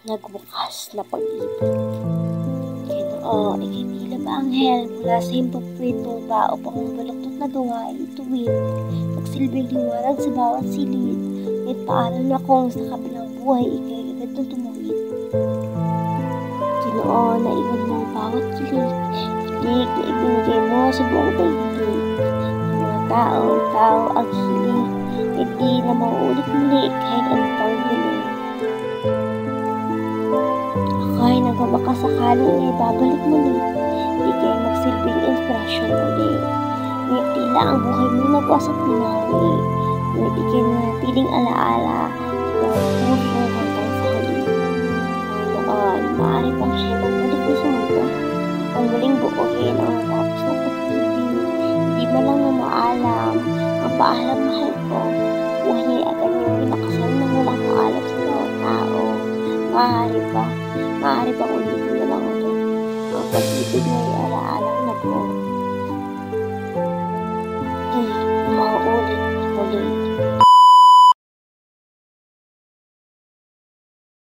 nagwakas na pag-ibig. Ginoo, ika'y tila ba anghel mula sa himpapawid mong ba upang baluktot na gawain tuwid, nagsilbing liwanag sa bawat silid, ngunit paalam na kung sa kabilang buhay ika'y agad na tumuwid. Ginoo, naiwan mo ang bawat kilig na ibinigay mo sa buong daigdig. Ang mga tao ang hiling, hindi na mauulit muli kahit anong pang galing. Ako'y nagbabaka sakaling ay babalik muli, di kayo magsilbing inspirasyon muli. Ngunit tila ang buhay mo nagwasak pinawi, ngunit ika'y nanatiling alaala sa bawat puso hanggang sa huli. Panginoon, maaari bang siya magbalik na sa mundo? Kung muling buuin ang natapos ng pag-ibig, hindi man lang na maalam ang paalam mahal ko, buhay niya'y agad niyong pinakasan ng walang paalam sa bawat tao. Maaari bang ulitin na lang ulit ang pag-ibig na alaalang nabuo? Di mauulit muli.